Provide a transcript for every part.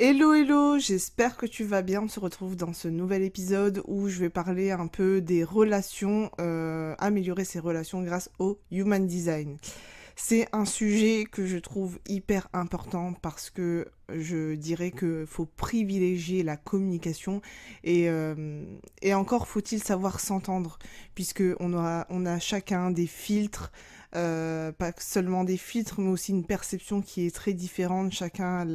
Hello hello, j'espère que tu vas bien. On se retrouve dans ce nouvel épisode où je vais parler un peu des relations, améliorer ses relations grâce au Human Design. C'est un sujet que je trouve hyper important parce que je dirais que faut privilégier la communication et encore faut-il savoir s'entendre puisque on a chacun des filtres, pas seulement des filtres mais aussi une perception qui est très différente chacun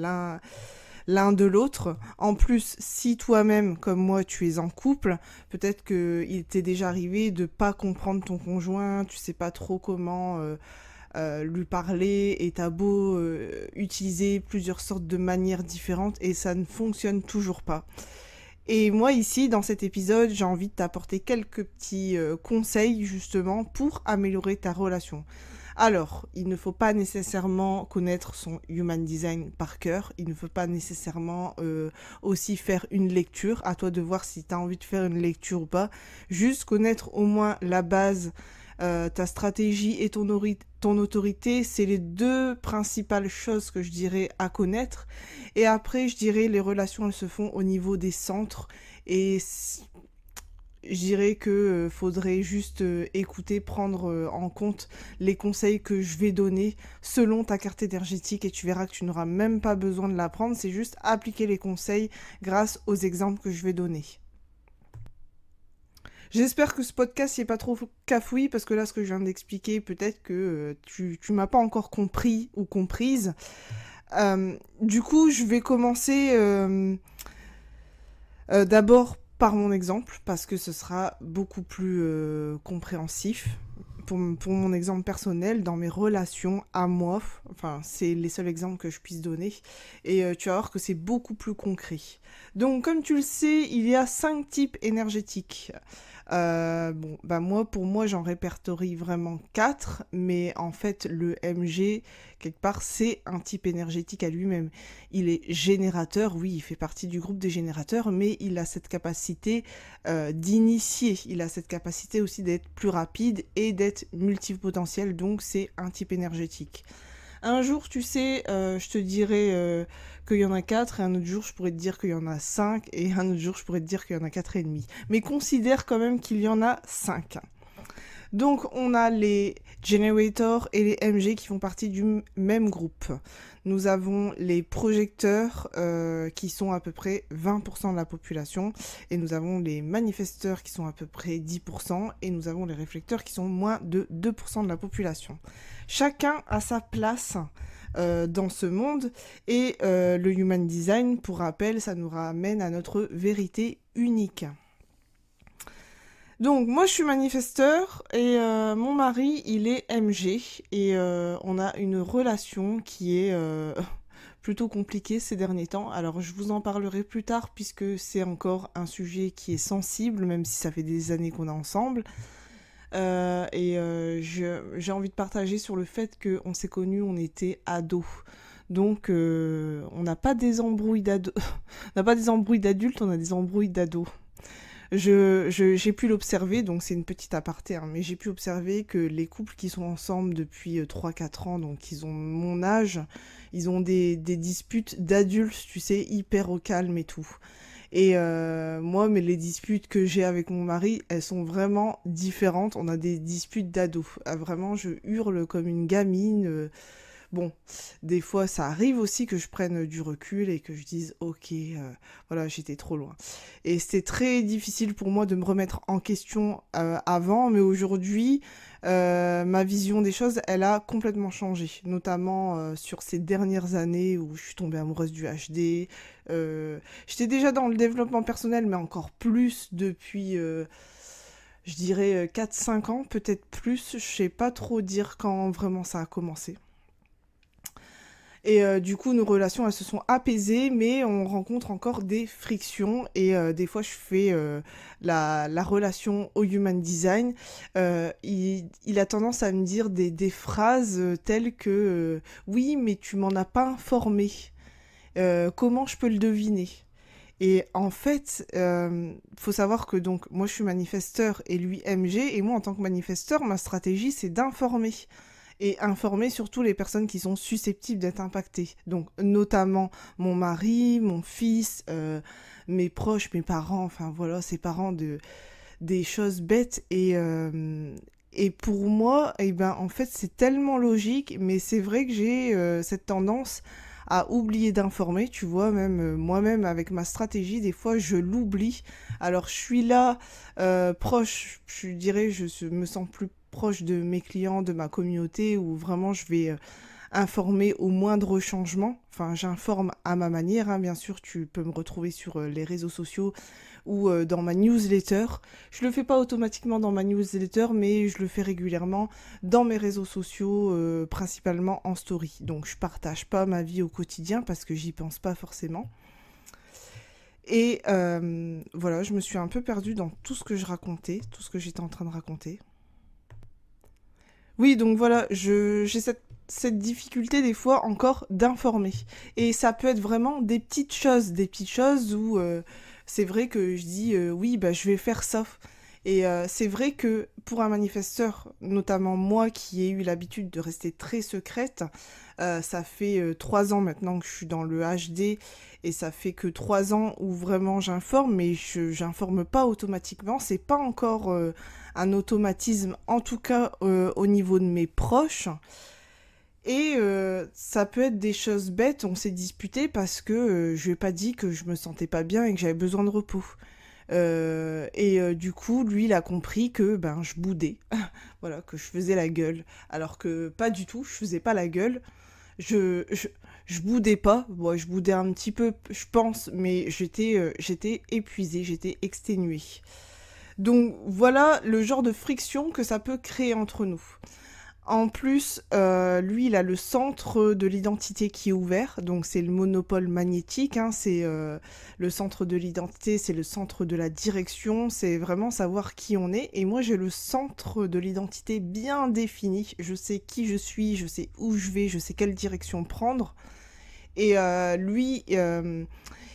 l'un de l'autre. En plus, si toi-même, comme moi, tu es en couple, peut-être qu'il t'est déjà arrivé de pas comprendre ton conjoint, tu sais pas trop comment lui parler, et t'as beau utiliser plusieurs sortes de manières différentes, et ça ne fonctionne toujours pas. Et moi ici, dans cet épisode, j'ai envie de t'apporter quelques petits conseils justement pour améliorer ta relation. Alors, il ne faut pas nécessairement connaître son Human Design par cœur, il ne faut pas nécessairement aussi faire une lecture, à toi de voir si tu as envie de faire une lecture ou pas, juste connaître au moins la base, ta stratégie et ton autorité, c'est les deux principales choses que je dirais à connaître. Et après, je dirais les relations, elles se font au niveau des centres et je dirais que faudrait juste écouter, prendre en compte les conseils que je vais donner selon ta carte énergétique et tu verras que tu n'auras même pas besoin de l'apprendre, c'est juste appliquer les conseils grâce aux exemples que je vais donner. J'espère que ce podcast n'est pas trop cafouille parce que là ce que je viens d'expliquer peut-être que tu m'as pas encore compris ou comprise. Du coup je vais commencer d'abord par mon exemple, parce que ce sera beaucoup plus compréhensif. Pour mon exemple personnel, dans mes relations à moi, enfin, c'est les seuls exemples que je puisse donner, et tu vas voir que c'est beaucoup plus concret. Donc, comme tu le sais, il y a 5 types énergétiques. Bon, bah moi, pour moi, j'en répertorie vraiment 4, mais en fait, le MG, quelque part, c'est un type énergétique à lui-même. Il est générateur, oui, il fait partie du groupe des générateurs, mais il a cette capacité d'initier, il a cette capacité aussi d'être plus rapide et d'être multipotentiel, donc c'est un type énergétique. Un jour, tu sais, je te dirai qu'il y en a 4, et un autre jour, je pourrais te dire qu'il y en a 5, et un autre jour, je pourrais te dire qu'il y en a 4 et demi. Mais considère quand même qu'il y en a 5. Donc, on a les generators et les MG qui font partie du même groupe. Nous avons les projecteurs qui sont à peu près 20% de la population, et nous avons les manifesteurs qui sont à peu près 10%, et nous avons les réflecteurs qui sont moins de 2% de la population. Chacun a sa place dans ce monde, et le Human Design, pour rappel, ça nous ramène à notre vérité unique. Donc, moi, je suis manifesteur et mon mari, il est MG et on a une relation qui est plutôt compliquée ces derniers temps. Alors, je vous en parlerai plus tard puisque c'est encore un sujet qui est sensible, même si ça fait des années qu'on est ensemble. J'ai envie de partager sur le fait qu'on s'est connus, on était ados. Donc, on n'a pas des embrouilles d'ados. On n'a pas des embrouilles d'adultes, on a des embrouilles d'ados. J'ai pu l'observer, donc c'est une petite aparté, hein, mais j'ai pu observer que les couples qui sont ensemble depuis 3-4 ans, donc ils ont mon âge, ils ont des disputes d'adultes, tu sais, hyper au calme et tout. Et moi, mais les disputes que j'ai avec mon mari, elles sont vraiment différentes. On a des disputes d'ados. Ah, vraiment, je hurle comme une gamine. Bon, des fois, ça arrive aussi que je prenne du recul et que je dise « Ok, voilà, j'étais trop loin ». Et c'était très difficile pour moi de me remettre en question avant, mais aujourd'hui, ma vision des choses, elle a complètement changé, notamment sur ces dernières années où je suis tombée amoureuse du HD. J'étais déjà dans le développement personnel, mais encore plus depuis... je dirais 4-5 ans, peut-être plus, je sais pas trop dire quand vraiment ça a commencé. Et du coup, nos relations, elles se sont apaisées, mais on rencontre encore des frictions. Et des fois, je fais la relation au Human Design. Il a tendance à me dire des phrases telles que oui, mais tu m'en as pas informé. Comment je peux le deviner ?» Et en fait, faut savoir que donc moi je suis manifesteur et lui MG, et moi en tant que manifesteur, ma stratégie c'est d'informer. et informer surtout les personnes qui sont susceptibles d'être impactées. Donc notamment mon mari, mon fils, mes proches, mes parents, enfin voilà, ces parents des choses bêtes et pour moi, eh ben, en fait, c'est tellement logique, mais c'est vrai que j'ai cette tendance à oublier d'informer, tu vois, même moi-même avec ma stratégie, des fois je l'oublie. Alors je suis là, proche, je dirais, me sens plus proche de mes clients, de ma communauté, où vraiment je vais informer au moindre changement. Enfin, j'informe à ma manière, hein. Bien sûr, tu peux me retrouver sur les réseaux sociaux ou dans ma newsletter. Je le fais pas automatiquement dans ma newsletter, mais je le fais régulièrement dans mes réseaux sociaux, principalement en story. Donc je partage pas ma vie au quotidien parce que j'y pense pas forcément. Et voilà, je me suis un peu perdue dans tout ce que je racontais, tout ce que j'étais en train de raconter. Oui, donc voilà, j'ai cette difficulté des fois encore d'informer. Et ça peut être vraiment des petites choses où c'est vrai que je dis oui, bah, je vais faire ça. Et c'est vrai que pour un manifesteur, notamment moi qui ai eu l'habitude de rester très secrète, ça fait 3 ans maintenant que je suis dans le HD et ça fait que 3 ans où vraiment j'informe, mais j'informe pas automatiquement. C'est pas encore un automatisme, en tout cas au niveau de mes proches. Et ça peut être des choses bêtes, on s'est disputé parce que je lui ai pas dit que je me sentais pas bien et que j'avais besoin de repos. Du coup, lui, il a compris que ben, je boudais, voilà, que je faisais la gueule. Alors que pas du tout, je faisais pas la gueule. Je, je, je boudais pas, bon, je boudais un petit peu, je pense, mais j'étais épuisée, j'étais exténuée. Donc voilà le genre de friction que ça peut créer entre nous. En plus, lui, il a le centre de l'identité qui est ouvert, donc c'est le monopôle magnétique, hein, c'est le centre de l'identité, c'est le centre de la direction, c'est vraiment savoir qui on est. Et moi, j'ai le centre de l'identité bien défini, je sais qui je suis, je sais où je vais, je sais quelle direction prendre. Et lui,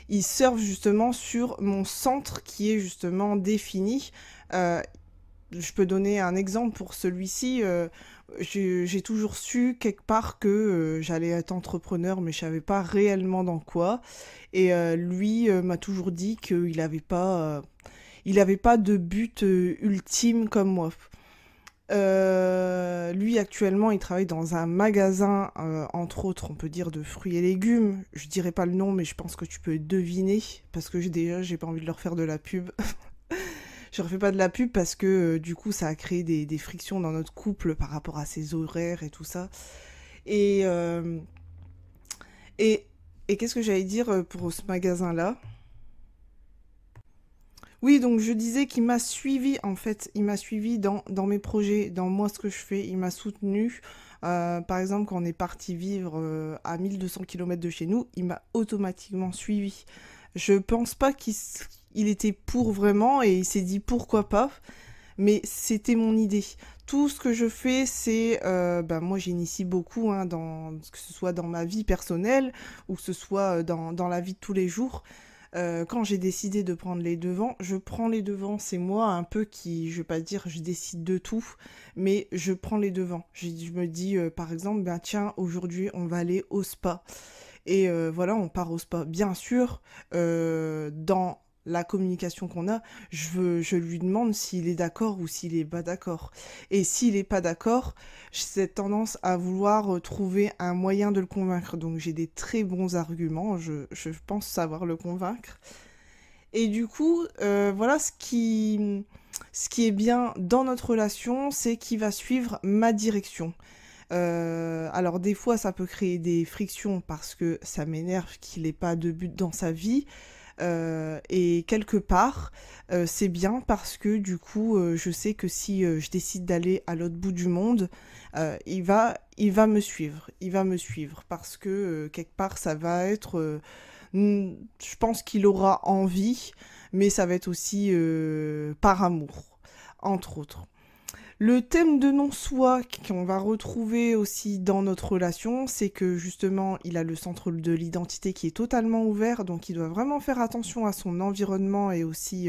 il surfe justement sur mon centre qui est justement défini. Euh, je peux donner un exemple pour celui-ci. J'ai toujours su quelque part que j'allais être entrepreneur, mais je savais pas réellement dans quoi. Et lui m'a toujours dit il avait pas de but ultime comme moi. Lui actuellement, il travaille dans un magasin, entre autres, on peut dire de fruits et légumes. Je dirais pas le nom, mais je pense que tu peux deviner parce que déjà, j'ai pas envie de leur faire de la pub. Je refais pas de la pub parce que du coup ça a créé des frictions dans notre couple par rapport à ses horaires et tout ça. Et, euh, et, et qu'est-ce que j'allais dire pour ce magasin-là? Oui, donc je disais qu'il m'a suivi en fait, il m'a suivi dans mes projets, dans moi ce que je fais, il m'a soutenu. Par exemple, quand on est parti vivre à 1200 km de chez nous, il m'a automatiquement suivi. Je pense pas il était pour vraiment et il s'est dit pourquoi pas, mais c'était mon idée. Tout ce que je fais, c'est, moi j'initie beaucoup, hein, que ce soit dans ma vie personnelle ou que ce soit dans la vie de tous les jours. Quand j'ai décidé de prendre les devants, je prends les devants. C'est moi un peu qui, je vais pas dire, je décide de tout, mais je prends les devants. Je me dis, par exemple, ben tiens, aujourd'hui on va aller au spa. Et voilà, on part au spa. Bien sûr, dans la communication qu'on a, je lui demande s'il est d'accord ou s'il est pas d'accord. Et s'il est pas d'accord, j'ai cette tendance à vouloir trouver un moyen de le convaincre. Donc j'ai des très bons arguments, je pense savoir le convaincre. Et du coup, voilà ce qui est bien dans notre relation, c'est qu'il va suivre ma direction. Alors des fois ça peut créer des frictions parce que ça m'énerve qu'il n'ait pas de but dans sa vie. Et quelque part, c'est bien parce que du coup, je sais que si je décide d'aller à l'autre bout du monde, il va me suivre. Il va me suivre parce que quelque part, ça va être... je pense qu'il aura envie, mais ça va être aussi par amour, entre autres. Le thème de non-soi qu'on va retrouver aussi dans notre relation, c'est que justement, il a le centre de l'identité qui est totalement ouvert, donc il doit vraiment faire attention à son environnement et aussi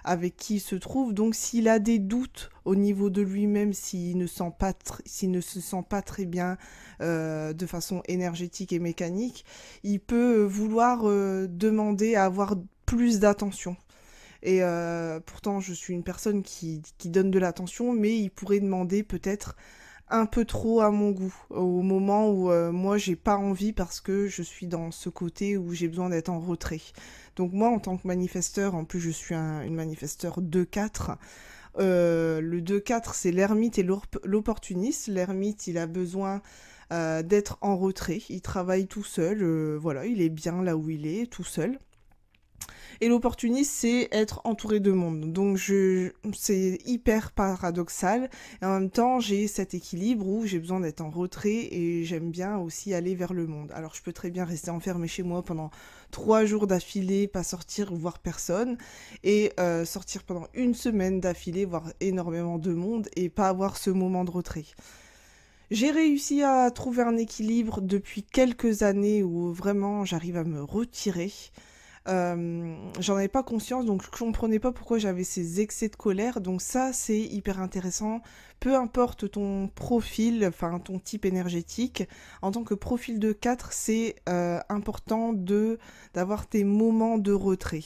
avec qui il se trouve. Donc s'il a des doutes au niveau de lui-même, s'il ne se sent pas très bien de façon énergétique et mécanique, il peut vouloir demander à avoir plus d'attention. Et pourtant, je suis une personne qui donne de l'attention, mais il pourrait demander peut-être un peu trop à mon goût, au moment où moi, j'ai pas envie parce que je suis dans ce côté où j'ai besoin d'être en retrait. Donc moi, en tant que manifesteur, en plus, je suis une manifesteur 2-4. Le 2-4, c'est l'ermite et l'opportuniste. L'ermite, il a besoin d'être en retrait. Il travaille tout seul, voilà, il est bien là où il est, tout seul. Et l'opportuniste, c'est être entouré de monde. Donc c'est hyper paradoxal. Et en même temps, j'ai cet équilibre où j'ai besoin d'être en retrait et j'aime bien aussi aller vers le monde. Alors je peux très bien rester enfermée chez moi pendant 3 jours d'affilée, pas sortir, voir personne. Et sortir pendant 1 semaine d'affilée, voir énormément de monde et pas avoir ce moment de retrait. J'ai réussi à trouver un équilibre depuis quelques années où vraiment j'arrive à me retirer. J'en avais pas conscience, donc je comprenais pas pourquoi j'avais ces excès de colère. Donc ça, c'est hyper intéressant. Peu importe ton profil, enfin ton type énergétique, en tant que profil de 4, c'est important d'avoir tes moments de retrait.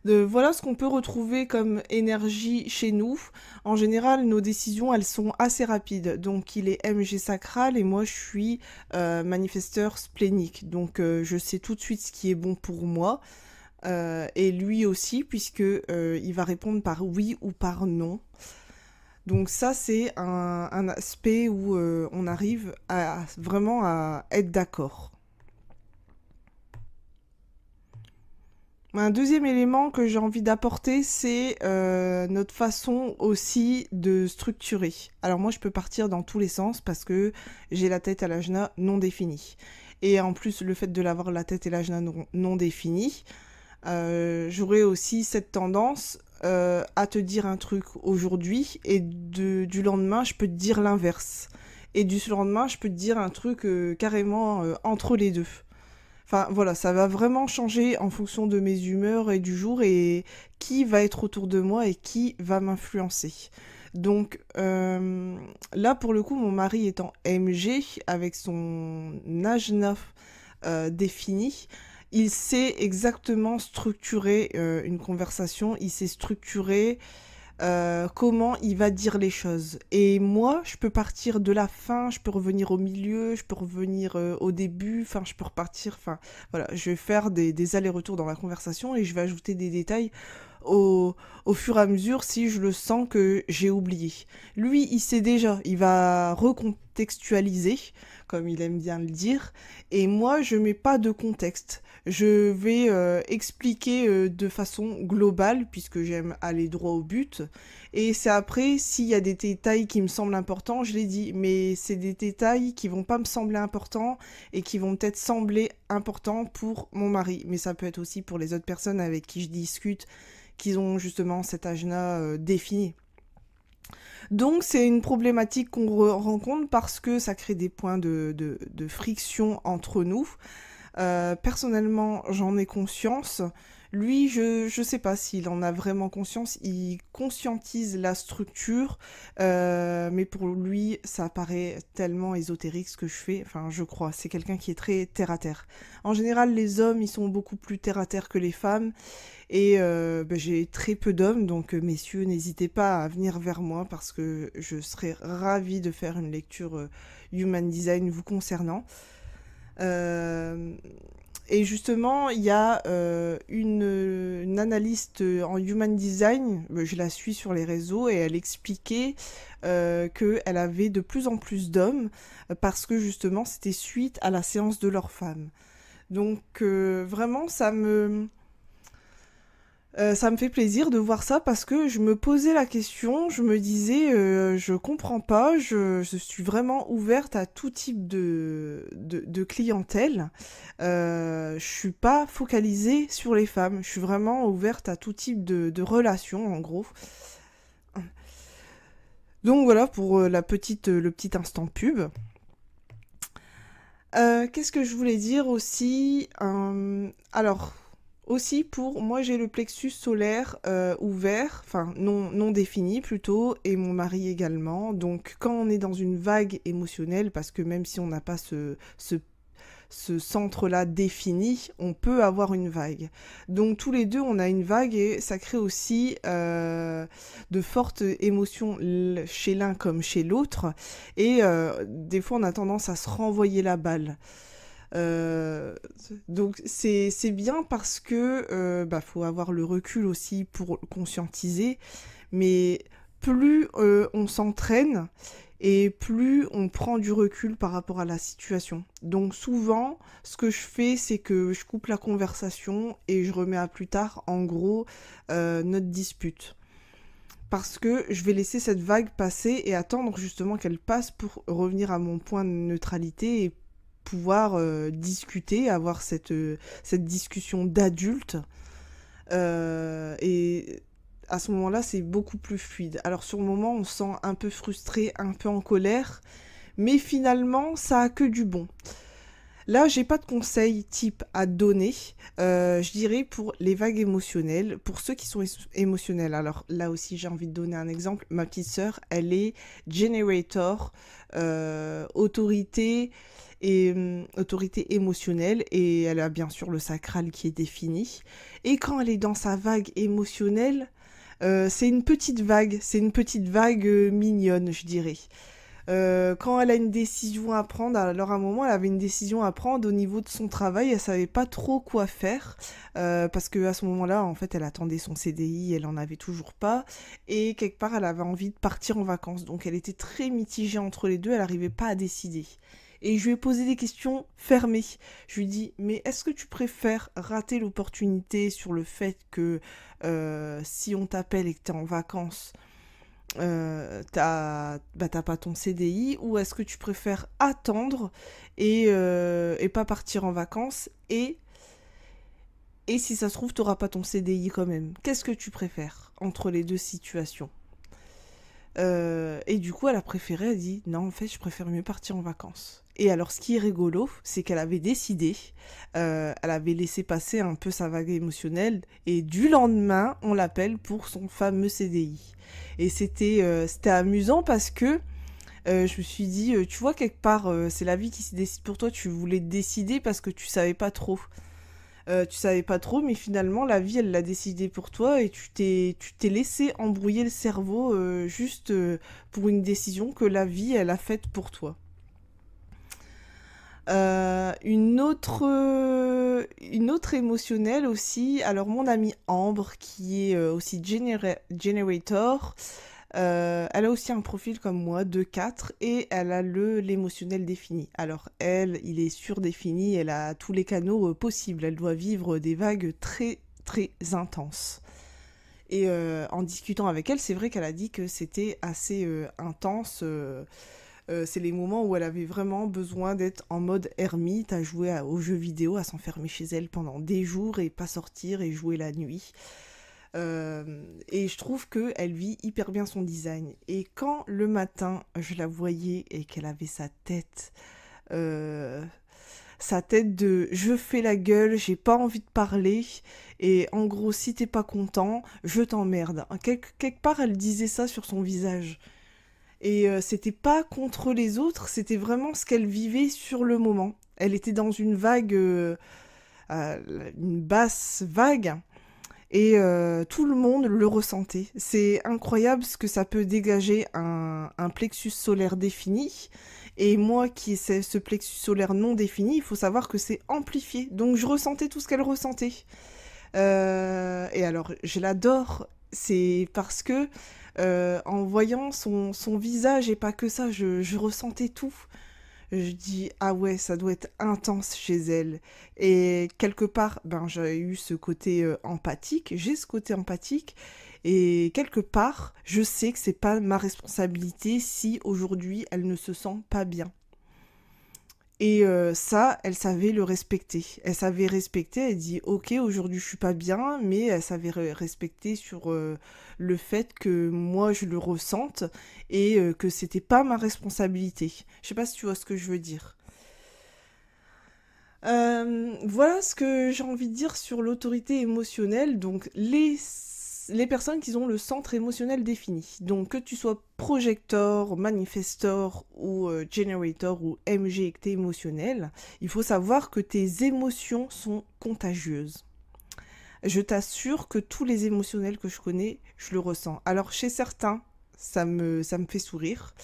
Voilà ce qu'on peut retrouver comme énergie chez nous. En général, nos décisions, elles sont assez rapides. Donc, il est MG sacral et moi, je suis manifesteur splénique. Donc, je sais tout de suite ce qui est bon pour moi. Et lui aussi, puisque il va répondre par oui ou par non. Donc ça, c'est un aspect où on arrive vraiment à être d'accord. Un deuxième élément que j'ai envie d'apporter, c'est notre façon aussi de structurer. Alors moi, je peux partir dans tous les sens parce que j'ai la tête à l'ajna non définie. Et en plus, le fait de l'avoir la tête et l'ajna non définie, j'aurais aussi cette tendance à te dire un truc aujourd'hui et du lendemain, je peux te dire l'inverse. Et du lendemain, je peux te dire un truc carrément entre les deux. Enfin voilà, ça va vraiment changer en fonction de mes humeurs et du jour et qui va être autour de moi et qui va m'influencer. Donc là pour le coup, mon mari étant MG avec son ajna défini, il sait exactement structurer une conversation, il sait structurer comment il va dire les choses. Et moi, je peux partir de la fin, je peux revenir au milieu, je peux revenir au début, enfin, je peux repartir, enfin, voilà, je vais faire des allers-retours dans la conversation et je vais ajouter des détails au fur et à mesure si je le sens que j'ai oublié. Lui, il sait déjà, il va recontextualiser, comme il aime bien le dire, et moi, je mets pas de contexte. Je vais expliquer de façon globale, puisque j'aime aller droit au but, et c'est après, s'il y a des détails qui me semblent importants, je les dis, mais c'est des détails qui vont pas me sembler importants, et qui vont peut-être sembler importants pour mon mari, mais ça peut être aussi pour les autres personnes avec qui je discute, qui ont justement cet ajna défini. Donc c'est une problématique qu'on rencontre parce que ça crée des points de friction entre nous. Personnellement, j'en ai conscience. Lui, je sais pas s'il en a vraiment conscience. Il conscientise la structure, mais pour lui, ça paraît tellement ésotérique ce que je fais. Enfin, je crois. C'est quelqu'un qui est très terre à terre. En général, les hommes, ils sont beaucoup plus terre à terre que les femmes. Et j'ai très peu d'hommes, donc messieurs, n'hésitez pas à venir vers moi parce que je serais ravie de faire une lecture Human Design vous concernant. Et justement, il y a une analyste en Human Design, je la suis sur les réseaux, et elle expliquait qu'elle avait de plus en plus d'hommes parce que justement, c'était suite à la séance de leur femme. Donc vraiment, ça me fait plaisir de voir ça parce que je me posais la question, je me disais, je comprends pas, je suis vraiment ouverte à tout type de clientèle. Je suis pas focalisée sur les femmes, je suis vraiment ouverte à tout type de relations, en gros. Donc voilà pour le petit instant pub. Qu'est-ce que je voulais dire aussi alors, aussi pour moi, j'ai le plexus solaire ouvert, enfin non défini plutôt, et mon mari également. Donc quand on est dans une vague émotionnelle, parce que même si on n'a pas ce centre-là défini, on peut avoir une vague. Donc tous les deux, on a une vague et ça crée aussi de fortes émotions chez l'un comme chez l'autre. Et des fois, on a tendance à se renvoyer la balle. Donc c'est bien parce que faut avoir le recul aussi pour conscientiser, mais plus on s'entraîne et plus on prend du recul par rapport à la situation. Donc souvent, ce que je fais, c'est que je coupe la conversation et je remets à plus tard, en gros, notre dispute. Parce que je vais laisser cette vague passer et attendre justement qu'elle passe pour revenir à mon point de neutralité et pouvoir discuter, avoir cette discussion d'adulte. Et à ce moment-là, c'est beaucoup plus fluide. Alors sur le moment, on se sent un peu frustré, un peu en colère, mais finalement, ça a que du bon. Là, j'ai pas de conseils type à donner. Je dirais pour les vagues émotionnelles, pour ceux qui sont émotionnels. Alors là aussi, j'ai envie de donner un exemple. Ma petite sœur, elle est generator, autorité émotionnelle, et elle a bien sûr le sacral qui est défini. Et quand elle est dans sa vague émotionnelle, c'est une petite vague, mignonne, je dirais. Quand elle a une décision à prendre, alors à un moment elle avait une décision à prendre au niveau de son travail, elle savait pas trop quoi faire, parce que à ce moment-là en fait elle attendait son CDI, elle en avait toujours pas, et quelque part elle avait envie de partir en vacances, donc elle était très mitigée entre les deux, elle n'arrivait pas à décider. Et je lui ai posé des questions fermées. Je lui ai dit, mais est-ce que tu préfères rater l'opportunité sur le fait que si on t'appelle et que t'es en vacances, t'as pas ton CDI, ou est-ce que tu préfères attendre et pas partir en vacances et si ça se trouve t'auras pas ton CDI quand même. Qu'est-ce que tu préfères entre les deux situations? Et du coup elle a préféré, elle dit non en fait je préfère mieux partir en vacances. Et alors ce qui est rigolo, c'est qu'elle avait décidé, elle avait laissé passer un peu sa vague émotionnelle, et du lendemain on l'appelle pour son fameux CDI. Et c'était amusant parce que je me suis dit, tu vois, quelque part, c'est la vie qui se décide pour toi. Tu voulais te décider parce que tu savais pas trop. Tu savais pas trop, mais finalement, la vie, elle l'a décidé pour toi et tu t'es laissé embrouiller le cerveau juste pour une décision que la vie, elle a faite pour toi. Une autre émotionnelle aussi, alors mon amie Ambre, qui est aussi generator, elle a aussi un profil comme moi, 2-4, et elle a l'émotionnel défini. Alors elle, il est surdéfini, elle a tous les canaux possibles, elle doit vivre des vagues très très intenses. Et en discutant avec elle, c'est vrai qu'elle a dit que c'était assez intense. C'est les moments où elle avait vraiment besoin d'être en mode ermite, à jouer aux jeux vidéo, à s'enfermer chez elle pendant des jours et pas sortir et jouer la nuit. Et je trouve qu'elle vit hyper bien son design. Et quand le matin, je la voyais et qu'elle avait euh, sa tête de je fais la gueule, j'ai pas envie de parler, et en gros, si t'es pas content, je t'emmerde. Quelque part, elle disait ça sur son visage. Et c'était pas contre les autres, c'était vraiment ce qu'elle vivait sur le moment. Elle était dans une vague, une basse vague, et tout le monde le ressentait. C'est incroyable ce que ça peut dégager un plexus solaire défini. Et moi qui ai ce plexus solaire non défini, il faut savoir que c'est amplifié. Donc je ressentais tout ce qu'elle ressentait. Et alors, je l'adore. C'est parce que en voyant son visage, et pas que ça, je ressentais tout. Je dis, ah ouais, ça doit être intense chez elle. Et quelque part, ben, j'ai eu ce côté empathique, j'ai ce côté empathique, et quelque part, je sais que c'est pas ma responsabilité si aujourd'hui elle ne se sent pas bien. Et ça, elle savait le respecter. Elle savait respecter, elle dit ok, aujourd'hui je suis pas bien, mais elle savait respecter sur le fait que moi je le ressente et que c'était pas ma responsabilité. Je sais pas si tu vois ce que je veux dire. Voilà ce que j'ai envie de dire sur l'autorité émotionnelle. Donc, les personnes qui ont le centre émotionnel défini. Donc, que tu sois projecteur, manifestor ou generator ou MG et que tu es émotionnel, il faut savoir que tes émotions sont contagieuses. Je t'assure que tous les émotionnels que je connais, je le ressens. Alors, chez certains, ça me fait sourire.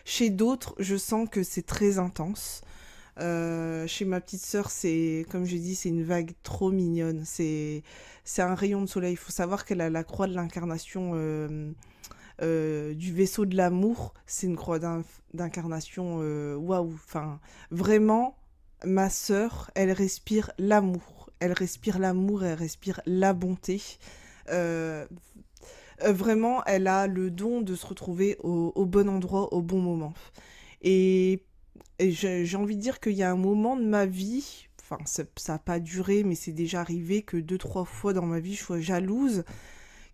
Chez d'autres, je sens que c'est très intense. Chez ma petite sœur, c'est, comme je dis, c'est une vague trop mignonne. C'est un rayon de soleil. Il faut savoir qu'elle a la croix de l'incarnation du vaisseau de l'amour. C'est une croix d'incarnation waouh. Enfin, vraiment, ma sœur, elle respire l'amour. Elle respire l'amour, elle respire la bonté. Euh, Vraiment, elle a le don de se retrouver au bon endroit, au bon moment. Et et j'ai envie de dire qu'il y a un moment de ma vie, enfin ça n'a pas duré, mais c'est déjà arrivé que 2, 3 fois dans ma vie je sois jalouse,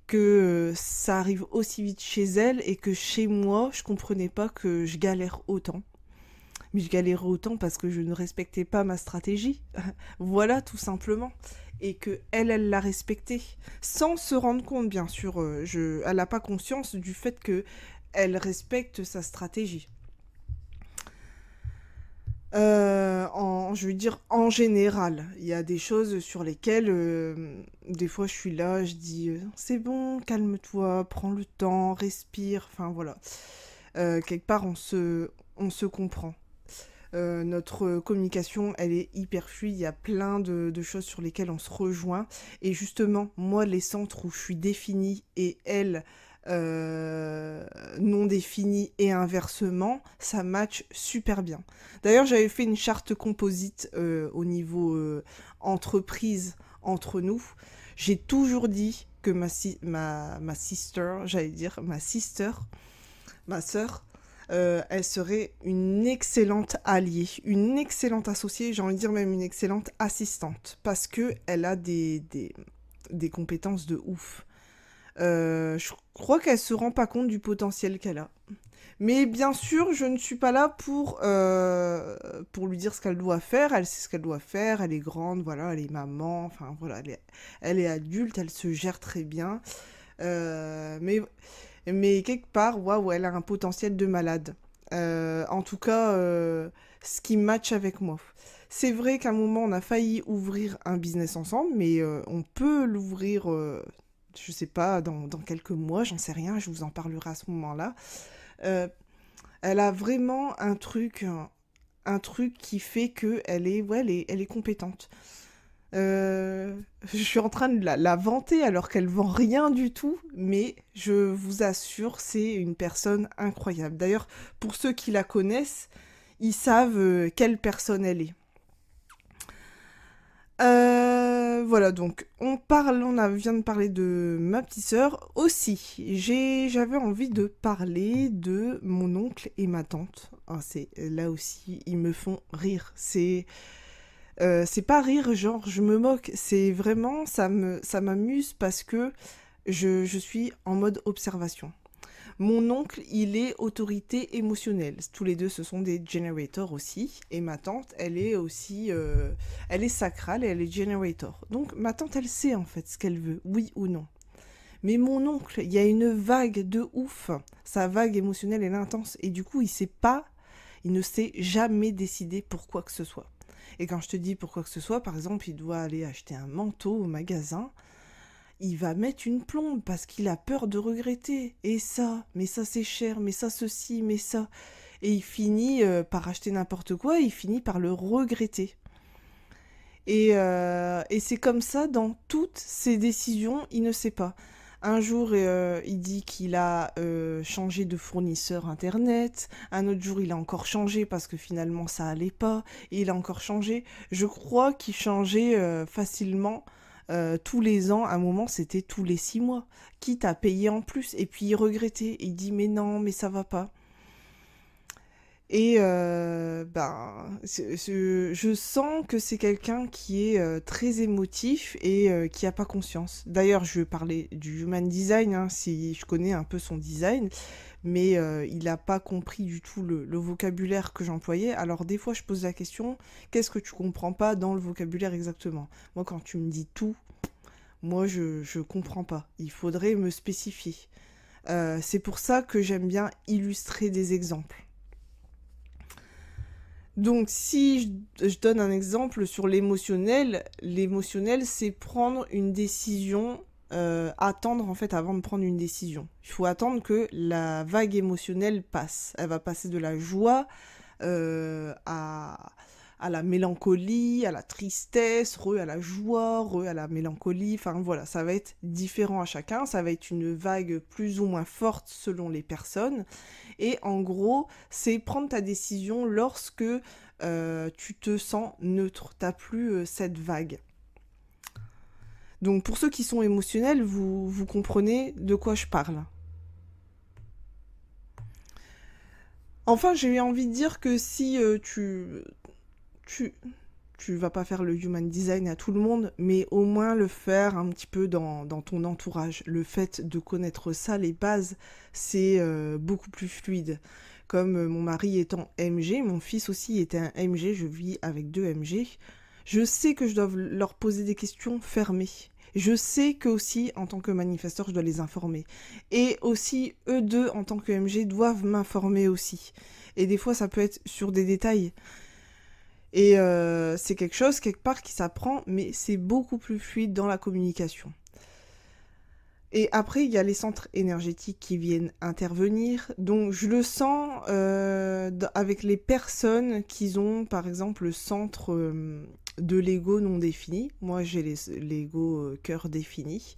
que ça arrive aussi vite chez elle et que chez moi je comprenais pas que je galère autant. Mais je galérais autant parce que je ne respectais pas ma stratégie. Voilà, tout simplement. Et que elle l'a respectée. Sans se rendre compte, bien sûr. Elle n'a pas conscience du fait que elle respecte sa stratégie. Je veux dire, en général, il y a des choses sur lesquelles, des fois, je suis là, je dis, c'est bon, calme-toi, prends le temps, respire, enfin voilà. Quelque part, on se comprend. Notre communication, elle est hyper fluide, il y a plein de choses sur lesquelles on se rejoint. Et justement, moi, les centres où je suis définie et elle, non définie et inversement, ça match super bien. D'ailleurs, j'avais fait une charte composite au niveau entreprise entre nous. J'ai toujours dit que ma sister, j'allais dire ma sister, ma sœur, elle serait une excellente alliée, une excellente associée, j'ai envie de dire même une excellente assistante, parce que elle a des compétences de ouf. Je crois qu'elle se rend pas compte du potentiel qu'elle a. Mais bien sûr, je ne suis pas là pour lui dire ce qu'elle doit faire. Elle sait ce qu'elle doit faire, elle est grande, voilà, elle est maman, enfin voilà, elle est adulte, elle se gère très bien. Mais quelque part, waouh, elle a un potentiel de malade. En tout cas, ce qui match avec moi. C'est vrai qu'à un moment, on a failli ouvrir un business ensemble, mais on peut l'ouvrir, je sais pas, dans quelques mois, j'en sais rien, je vous en parlerai à ce moment-là. Euh, Elle a vraiment un truc qui fait que ouais, elle est compétente. Je suis en train de la vanter alors qu'elle vend rien du tout, mais je vous assure, c'est une personne incroyable. D'ailleurs, pour ceux qui la connaissent, ils savent quelle personne elle est. Voilà, donc vient de parler de ma petite sœur. Aussi, j'avais envie de parler de mon oncle et ma tante. Ah, là aussi, ils me font rire. C'est pas rire, genre je me moque. C'est vraiment, ça m'amuse parce que je suis en mode observation. Mon oncle, il est autorité émotionnelle. Tous les deux, ce sont des generators aussi. Et ma tante, elle est aussi... elle est sacrale et elle est generator. Donc ma tante, elle sait en fait ce qu'elle veut, oui ou non. Mais mon oncle, il y a une vague de ouf. Sa vague émotionnelle, elle est intense. Et du coup, il ne sait jamais décider pour quoi que ce soit. Et quand je te dis pour quoi que ce soit, par exemple, il doit aller acheter un manteau au magasin, il va mettre une plombe parce qu'il a peur de regretter. Et ça, mais ça c'est cher, mais ça ceci, mais ça. Et il finit par acheter n'importe quoi, et il finit par le regretter. Et c'est comme ça dans toutes ses décisions, il ne sait pas. Un jour, il dit qu'il a changé de fournisseur internet. Un autre jour, il a encore changé parce que finalement, ça allait pas. Et il a encore changé. Je crois qu'il changeait facilement tous les ans. À un moment, c'était tous les 6 mois. Quitte à payer en plus. Et puis, il regrettait. Il dit, mais non, mais ça va pas. Et je sens que c'est quelqu'un qui est très émotif et qui n'a pas conscience. D'ailleurs, je vais parler du human design, hein, si je connais un peu son design, mais il n'a pas compris du tout le vocabulaire que j'employais. Alors des fois, je pose la question, qu'est-ce que tu comprends pas dans le vocabulaire exactement? Moi, quand tu me dis tout, moi, je comprends pas. Il faudrait me spécifier. C'est pour ça que j'aime bien illustrer des exemples. Donc, si je donne un exemple sur l'émotionnel, c'est prendre une décision, attendre en fait avant de prendre une décision. Il faut attendre que la vague émotionnelle passe. Elle va passer de la joie à la mélancolie, à la tristesse, à la joie, à la mélancolie. Enfin voilà, ça va être différent à chacun. Ça va être une vague plus ou moins forte selon les personnes. Et en gros, c'est prendre ta décision lorsque tu te sens neutre. T'as plus cette vague. Donc pour ceux qui sont émotionnels, vous comprenez de quoi je parle. Enfin, j'ai envie de dire que si tu vas pas faire le human design à tout le monde, mais au moins le faire un petit peu dans ton entourage. Le fait de connaître ça, les bases, c'est beaucoup plus fluide. Comme mon mari étant MG, mon fils aussi était un MG, je vis avec 2 MG. Je sais que je dois leur poser des questions fermées. Je sais que aussi, en tant que manifesteur, je dois les informer. Et aussi, eux deux, en tant que MG, doivent m'informer aussi. Et des fois, ça peut être sur des détails. Et c'est quelque chose, quelque part, qui s'apprend, mais c'est beaucoup plus fluide dans la communication. Et après, il y a les centres énergétiques qui viennent intervenir. Donc, je le sens avec les personnes qui ont, par exemple, le centre de l'ego non défini. Moi, j'ai l'ego cœur défini.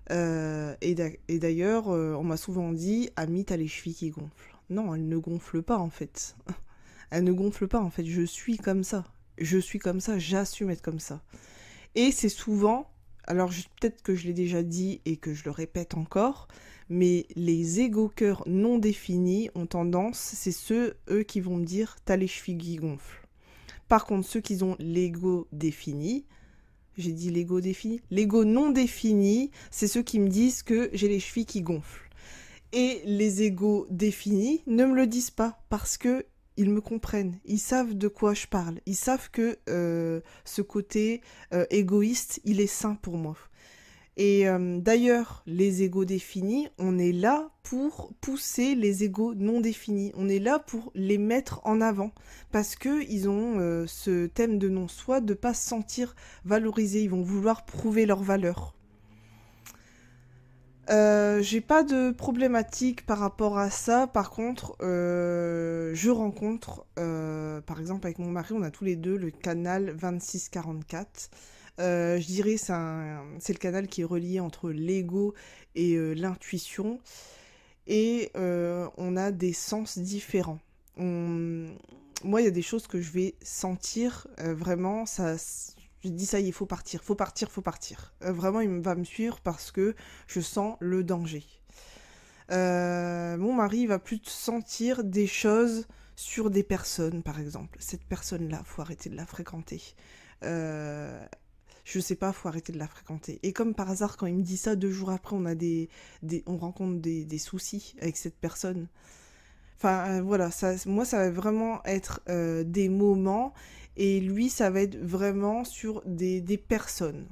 Et d'ailleurs, on m'a souvent dit « Ami, t'as les chevilles qui gonflent ». Non, elles ne gonflent pas, en fait. Elles ne gonflent pas, en fait. Je suis comme ça. Je suis comme ça, j'assume être comme ça. Et c'est souvent... Alors peut-être que je l'ai déjà dit et que je le répète encore, mais les égos-cœurs non définis ont tendance, c'est ceux, eux, qui vont me dire « t'as les chevilles qui gonflent ». Par contre, ceux qui ont l'ego défini, j'ai dit l'ego défini, l'ego non défini, c'est ceux qui me disent que j'ai les chevilles qui gonflent. Et les égos définis ne me le disent pas parce que ils me comprennent, ils savent de quoi je parle, ils savent que ce côté égoïste, il est sain pour moi. Et d'ailleurs, les égos définis, on est là pour pousser les égos non définis, on est là pour les mettre en avant, parce qu'ils ont ce thème de non-soi, de ne pas se sentir valorisés, ils vont vouloir prouver leur valeur. J'ai pas de problématique par rapport à ça. Par contre, je rencontre, par exemple avec mon mari, on a tous les deux le canal 2644. Je dirais c'est le canal qui est relié entre l'ego et l'intuition. Et on a des sens différents. Moi, il y a des choses que je vais sentir vraiment, ça... Je dis ça y est, faut partir, faut partir, faut partir. Vraiment, il va me suivre parce que je sens le danger. Mon mari va plus sentir des choses sur des personnes, par exemple. Cette personne-là, faut arrêter de la fréquenter. Je sais pas, faut arrêter de la fréquenter. Et comme par hasard, quand il me dit ça, 2 jours après, on rencontre des soucis avec cette personne. Enfin, voilà, moi, ça va vraiment être des moments, et lui, ça va être vraiment sur des personnes.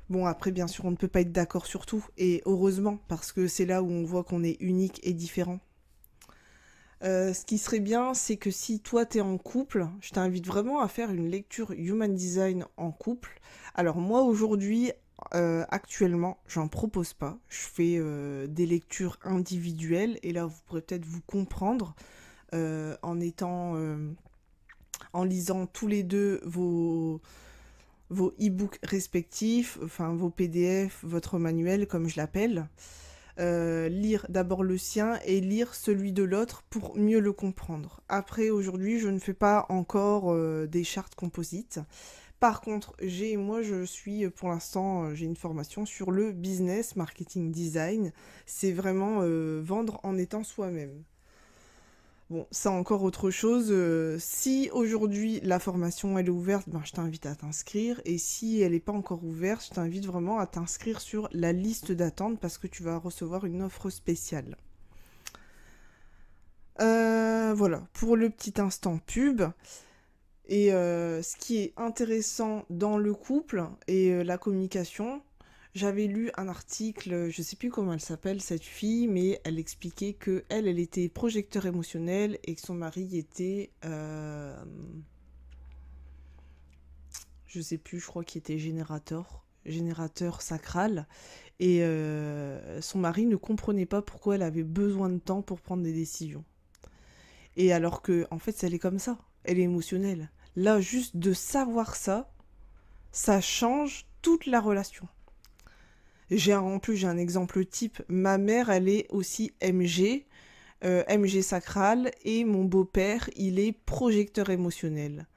Bon, après, bien sûr, on ne peut pas être d'accord sur tout, et heureusement, parce que c'est là où on voit qu'on est unique et différent. Ce qui serait bien, c'est que si toi, t'es en couple, je t'invite vraiment à faire une lecture Human Design en couple. Alors moi, aujourd'hui... actuellement, j'en propose pas. Je fais des lectures individuelles et là, vous pourrez peut-être vous comprendre en lisant tous les deux vos e-books respectifs, enfin vos PDF, votre manuel, comme je l'appelle. Lire d'abord le sien et lire celui de l'autre pour mieux le comprendre. Après, aujourd'hui, je ne fais pas encore des chartes composites. Par contre, j'ai pour l'instant, j'ai une formation sur le business marketing design. C'est vraiment vendre en étant soi-même. Bon, c'est encore autre chose. Si aujourd'hui la formation elle est ouverte, ben, je t'invite à t'inscrire. Et si elle n'est pas encore ouverte, je t'invite vraiment à t'inscrire sur la liste d'attente parce que tu vas recevoir une offre spéciale. Voilà, pour le petit instant pub. Et ce qui est intéressant dans le couple et la communication, j'avais lu un article, je sais plus comment elle s'appelle cette fille, mais elle expliquait que elle était projecteur émotionnel et que son mari était, je sais plus, je crois qu'il était générateur sacral. Et son mari ne comprenait pas pourquoi elle avait besoin de temps pour prendre des décisions. Et alors que, en fait, elle est comme ça, elle est émotionnelle. Là, juste de savoir ça, ça change toute la relation. En plus, j'ai un exemple type. Ma mère, elle est aussi MG, MG sacral, et mon beau-père, il est projecteur émotionnel.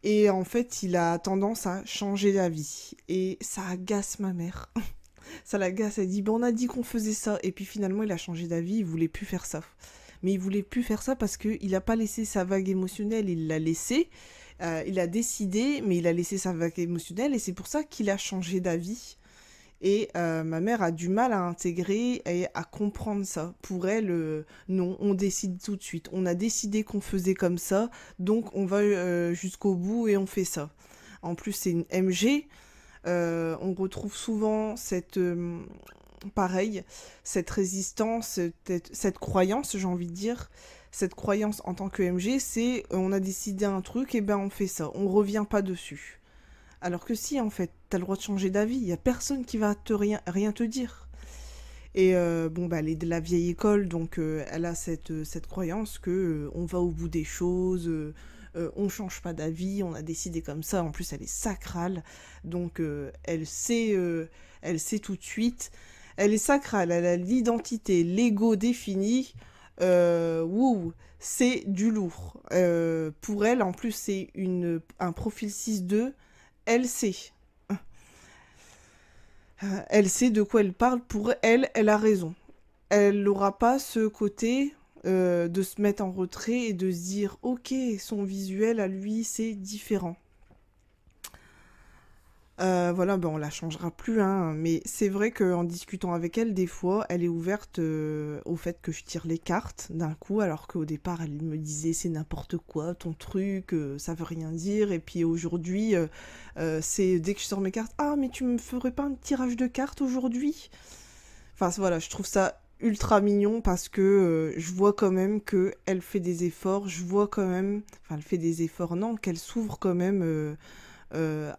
Et en fait, il a tendance à changer d'avis. Et ça agace ma mère. Ça l'agace, elle dit, bon, on a dit qu'on faisait ça. Et puis finalement, il a changé d'avis, il voulait plus faire ça. Mais il voulait plus faire ça parce qu'il n'a pas laissé sa vague émotionnelle, il l'a laissé. Il a décidé, mais il a laissé sa vague émotionnelle et c'est pour ça qu'il a changé d'avis. Et ma mère a du mal à intégrer et à comprendre ça. Pour elle, non, on décide tout de suite. On a décidé qu'on faisait comme ça, donc on va jusqu'au bout et on fait ça. En plus, c'est une MG. On retrouve souvent pareil, cette résistance, cette croyance, j'ai envie de dire. Cette croyance en tant que MG, c'est on a décidé un truc, et ben on fait ça. On revient pas dessus. Alors que si, en fait, t'as le droit de changer d'avis. Il y a personne qui va rien te dire. Et bon, bah, elle est de la vieille école, donc elle a cette croyance que on va au bout des choses, on change pas d'avis, on a décidé comme ça. En plus, elle est sacrale, donc elle sait tout de suite. Elle est sacrale, elle a l'identité, l'ego défini. Wouh, c'est du lourd. Pour elle, en plus, c'est un profil 6-2. Elle sait. Elle sait de quoi elle parle. Pour elle, elle a raison. Elle n'aura pas ce côté de se mettre en retrait et de se dire ok, son visuel à lui, c'est différent. Voilà, ben on la changera plus, hein, mais c'est vrai qu'en discutant avec elle, des fois, elle est ouverte au fait que je tire les cartes d'un coup, alors qu'au départ, elle me disait c'est n'importe quoi, ton truc, ça veut rien dire, et puis aujourd'hui, c'est dès que je sors mes cartes, ah mais tu me ferais pas un tirage de cartes aujourd'hui? Enfin voilà, je trouve ça ultra mignon parce que je vois quand même que elle fait des efforts, je vois quand même, enfin elle fait des efforts, non, qu'elle s'ouvre quand même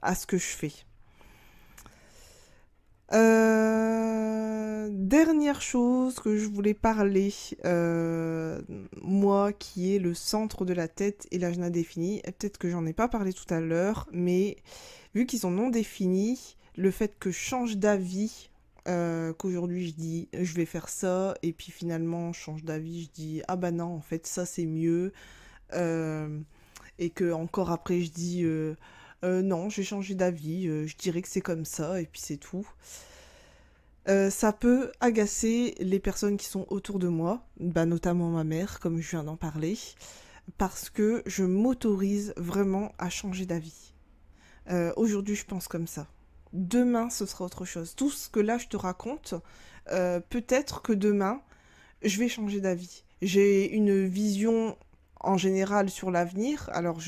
à ce que je fais. Dernière chose que je voulais parler, moi qui est le centre de la tête et l'ajna défini, peut-être que j'en ai pas parlé tout à l'heure, mais vu qu'ils sont non définis, le fait que je change d'avis, qu'aujourd'hui je dis je vais faire ça, et puis finalement je change d'avis, je dis ah bah non, en fait ça c'est mieux, euh, et que encore après je dis non, j'ai changé d'avis, je dirais que c'est comme ça, et puis c'est tout. Ça peut agacer les personnes qui sont autour de moi, bah, notamment ma mère, comme je viens d'en parler, parce que je m'autorise vraiment à changer d'avis. Aujourd'hui, je pense comme ça. Demain, ce sera autre chose. Tout ce que là, je te raconte, peut-être que demain, je vais changer d'avis. J'ai une vision en général sur l'avenir. Alors,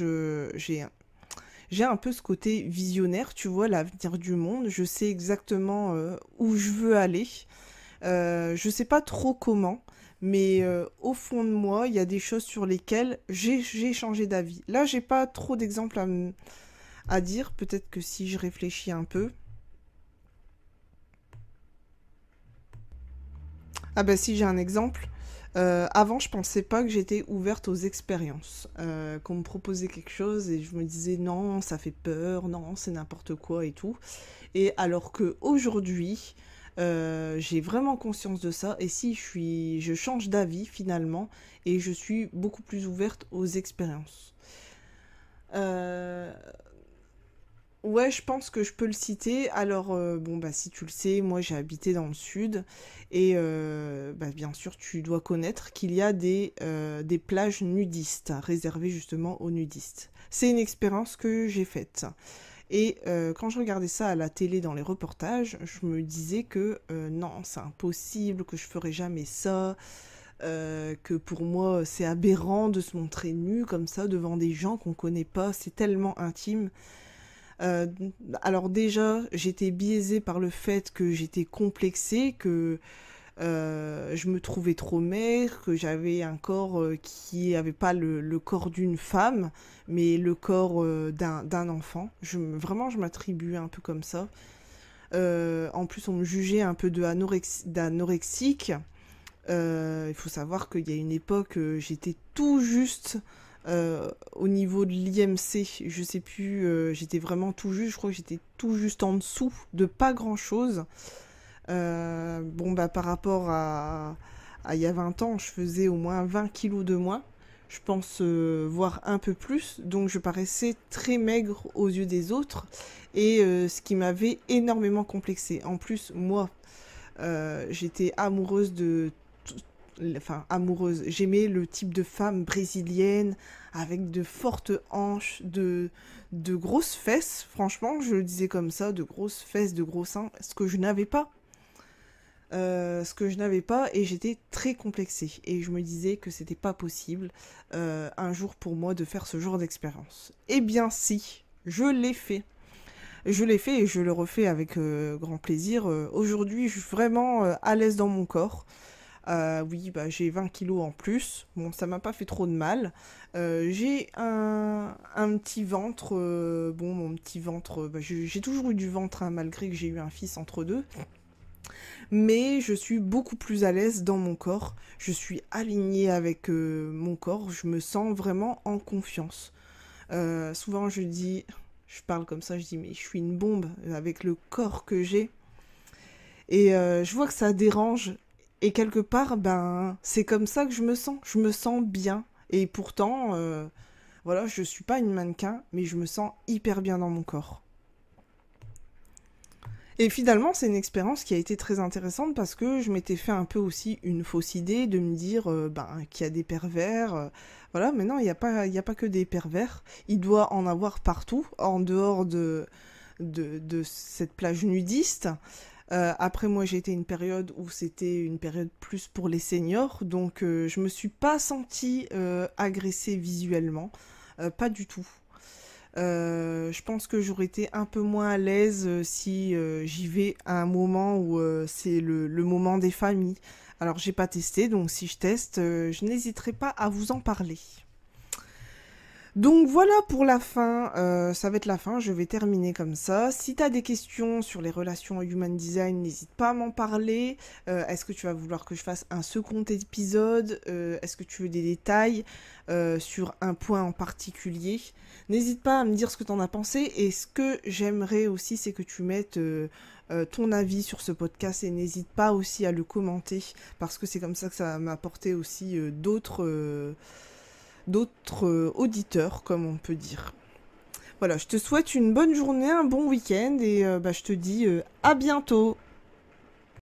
j'ai un peu ce côté visionnaire, tu vois, l'avenir du monde. Je sais exactement où je veux aller. Je sais pas trop comment, mais au fond de moi, il y a des choses sur lesquelles j'ai changé d'avis. Là, j'ai pas trop d'exemples à dire. Peut-être que si je réfléchis un peu. Ah bah si, j'ai un exemple. Avant, je pensais pas que j'étais ouverte aux expériences. Qu'on me proposait quelque chose et je me disais non, ça fait peur, non, c'est n'importe quoi et tout. Et alors que aujourd'hui, j'ai vraiment conscience de ça. Et si je change d'avis finalement et je suis beaucoup plus ouverte aux expériences. Euh, Ouais, je pense que je peux le citer. Alors, bon, bah, si tu le sais, moi j'ai habité dans le sud et bah, bien sûr, tu dois connaître qu'il y a des plages nudistes réservées justement aux nudistes. C'est une expérience que j'ai faite. Et quand je regardais ça à la télé dans les reportages, je me disais que non, c'est impossible, que je ferais jamais ça, que pour moi c'est aberrant de se montrer nu comme ça devant des gens qu'on connaît pas, c'est tellement intime. Euh, alors déjà, j'étais biaisée par le fait que j'étais complexée, que je me trouvais trop maigre, que j'avais un corps qui n'avait pas le corps d'une femme, mais le corps d'un enfant. Vraiment, je m'attribuais un peu comme ça. En plus, on me jugeait un peu d'anorexique. Il faut savoir qu'il y a une époque, j'étais tout juste au niveau de l'IMC. Je sais plus, j'étais vraiment tout juste. Je crois que j'étais tout juste en dessous de pas grand-chose. Bon, bah, par rapport à il y a 20 ans, je faisais au moins 20 kilos de moins. Je pense voire un peu plus. Donc je paraissais très maigre aux yeux des autres. Et ce qui m'avait énormément complexé. En plus, moi, j'étais amoureuse enfin, amoureuse. J'aimais le type de femme brésilienne avec de fortes hanches, de grosses fesses. Franchement, je le disais comme ça, de grosses fesses, de gros seins, ce que je n'avais pas. Et j'étais très complexée et je me disais que c'était pas possible un jour pour moi de faire ce genre d'expérience. Eh bien si, je l'ai fait et je le refais avec grand plaisir. Aujourd'hui, je suis vraiment à l'aise dans mon corps. Oui, bah, j'ai 20 kilos en plus. Bon, ça m'a pas fait trop de mal. J'ai un petit ventre. Bon, mon petit ventre, bah, j'ai toujours eu du ventre, hein, malgré que j'ai eu un fils entre deux. Mais je suis beaucoup plus à l'aise dans mon corps. Je suis alignée avec mon corps. Je me sens vraiment en confiance. Souvent, je parle comme ça, je dis, mais je suis une bombe avec le corps que j'ai. Et je vois que ça dérange. Et quelque part, ben, c'est comme ça que je me sens. Je me sens bien. Et pourtant, voilà, je suis pas une mannequin, mais je me sens hyper bien dans mon corps. Et finalement, c'est une expérience qui a été très intéressante parce que je m'étais fait un peu aussi une fausse idée de me dire ben, qu'il y a des pervers. Voilà, mais non, il y a pas que des pervers. Il doit en avoir partout, en dehors de cette plage nudiste. Après, moi, j'ai été une période où c'était une période plus pour les seniors, donc je me suis pas sentie agressée visuellement, pas du tout. Je pense que j'aurais été un peu moins à l'aise si j'y vais à un moment où c'est le moment des familles. Alors j'ai pas testé, donc si je teste, je n'hésiterai pas à vous en parler. Donc voilà pour la fin, ça va être la fin, je vais terminer comme ça. Si tu as des questions sur les relations Human Design, n'hésite pas à m'en parler. Est-ce que tu vas vouloir que je fasse un second épisode? Est-ce que tu veux des détails sur un point en particulier? N'hésite pas à me dire ce que tu en as pensé. Et ce que j'aimerais aussi, c'est que tu mettes ton avis sur ce podcast et n'hésite pas aussi à le commenter parce que c'est comme ça que ça m'a apporté aussi d'autres auditeurs, comme on peut dire. Voilà, je te souhaite une bonne journée, un bon week-end et bah, je te dis à bientôt.